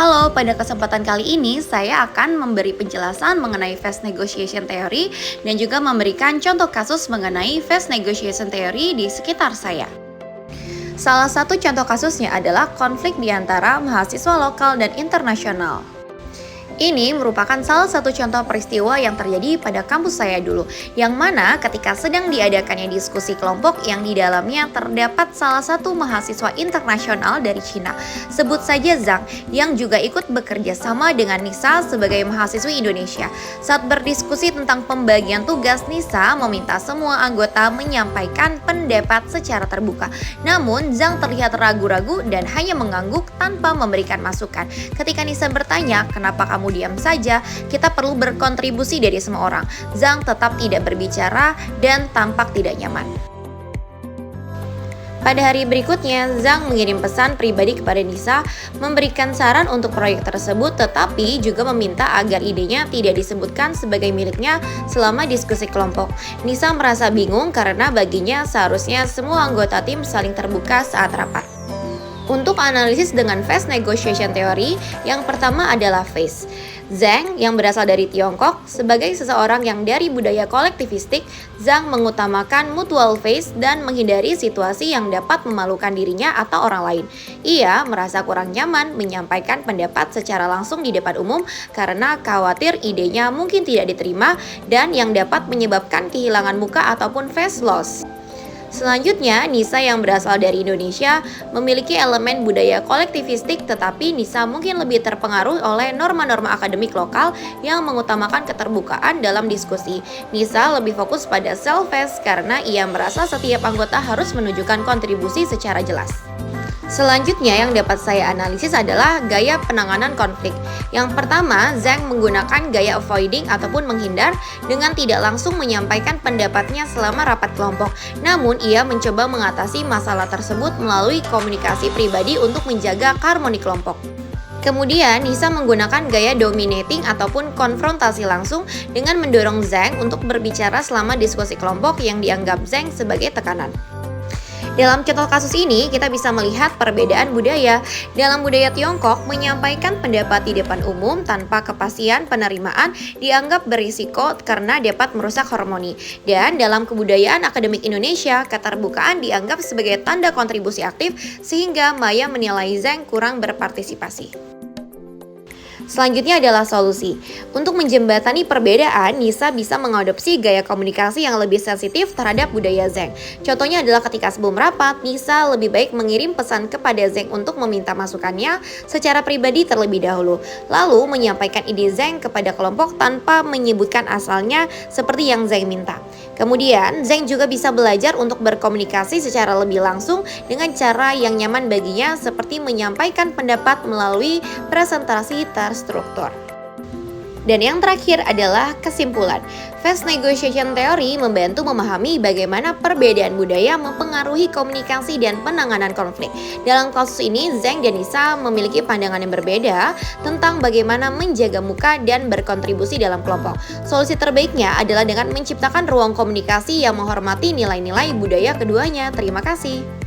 Halo, pada kesempatan kali ini saya akan memberi penjelasan mengenai fast negotiation theory dan juga memberikan contoh kasus mengenai fast negotiation theory di sekitar saya. Salah satu contoh kasusnya adalah konflik di antara mahasiswa lokal dan internasional. Ini merupakan salah satu contoh peristiwa yang terjadi pada kampus saya dulu, yang mana ketika sedang diadakannya diskusi kelompok yang di dalamnya terdapat salah satu mahasiswa internasional dari Cina, sebut saja Zhang, yang juga ikut bekerja sama dengan Nisa sebagai mahasiswi Indonesia. Saat berdiskusi tentang pembagian tugas, Nisa meminta semua anggota menyampaikan pendapat secara terbuka. Namun, Zhang terlihat ragu-ragu dan hanya mengangguk tanpa memberikan masukan. Ketika Nisa bertanya, "Kenapa kamu diam saja? Kita perlu berkontribusi dari semua orang." Zhang tetap tidak berbicara dan tampak tidak nyaman. Pada hari berikutnya, Zhang mengirim pesan pribadi kepada Nisa, memberikan saran untuk proyek tersebut, tetapi juga meminta agar idenya tidak disebutkan sebagai miliknya selama diskusi kelompok. Nisa merasa bingung karena baginya seharusnya semua anggota tim saling terbuka saat rapat. Untuk analisis dengan fast negotiation theory, yang pertama adalah phase. Zhang yang berasal dari Tiongkok, sebagai seseorang yang dari budaya kolektivistik, Zhang mengutamakan mutual phase dan menghindari situasi yang dapat memalukan dirinya atau orang lain. Ia merasa kurang nyaman menyampaikan pendapat secara langsung di depan umum karena khawatir idenya mungkin tidak diterima dan yang dapat menyebabkan kehilangan muka ataupun face loss. Selanjutnya, Nisa yang berasal dari Indonesia memiliki elemen budaya kolektivistik, tetapi Nisa mungkin lebih terpengaruh oleh norma-norma akademik lokal yang mengutamakan keterbukaan dalam diskusi. Nisa lebih fokus pada self-face karena ia merasa setiap anggota harus menunjukkan kontribusi secara jelas. Selanjutnya yang dapat saya analisis adalah gaya penanganan konflik. Yang pertama, Zhang menggunakan gaya avoiding ataupun menghindar dengan tidak langsung menyampaikan pendapatnya selama rapat kelompok. Namun, ia mencoba mengatasi masalah tersebut melalui komunikasi pribadi untuk menjaga harmoni kelompok. Kemudian, Nisa menggunakan gaya dominating ataupun konfrontasi langsung dengan mendorong Zhang untuk berbicara selama diskusi kelompok yang dianggap Zhang sebagai tekanan. Dalam contoh kasus ini, kita bisa melihat perbedaan budaya. Dalam budaya Tiongkok, menyampaikan pendapat di depan umum tanpa kepastian penerimaan dianggap berisiko karena dapat merusak harmoni. Dan dalam kebudayaan akademik Indonesia, keterbukaan dianggap sebagai tanda kontribusi aktif sehingga Maya menilai Zhang kurang berpartisipasi. Selanjutnya adalah solusi. Untuk menjembatani perbedaan, Nisa bisa mengadopsi gaya komunikasi yang lebih sensitif terhadap budaya Zhang. Contohnya adalah ketika sebelum rapat, Nisa lebih baik mengirim pesan kepada Zhang untuk meminta masukannya secara pribadi terlebih dahulu, lalu menyampaikan ide Zhang kepada kelompok tanpa menyebutkan asalnya seperti yang Zhang minta. Kemudian, Zhang juga bisa belajar untuk berkomunikasi secara lebih langsung dengan cara yang nyaman baginya, seperti menyampaikan pendapat melalui presentasi terstruktur. Dan yang terakhir adalah kesimpulan. Fast negotiation theory membantu memahami bagaimana perbedaan budaya mempengaruhi komunikasi dan penanganan konflik. Dalam kasus ini, Zhang dan Nisa memiliki pandangan yang berbeda tentang bagaimana menjaga muka dan berkontribusi dalam kelompok. Solusi terbaiknya adalah dengan menciptakan ruang komunikasi yang menghormati nilai-nilai budaya keduanya. Terima kasih.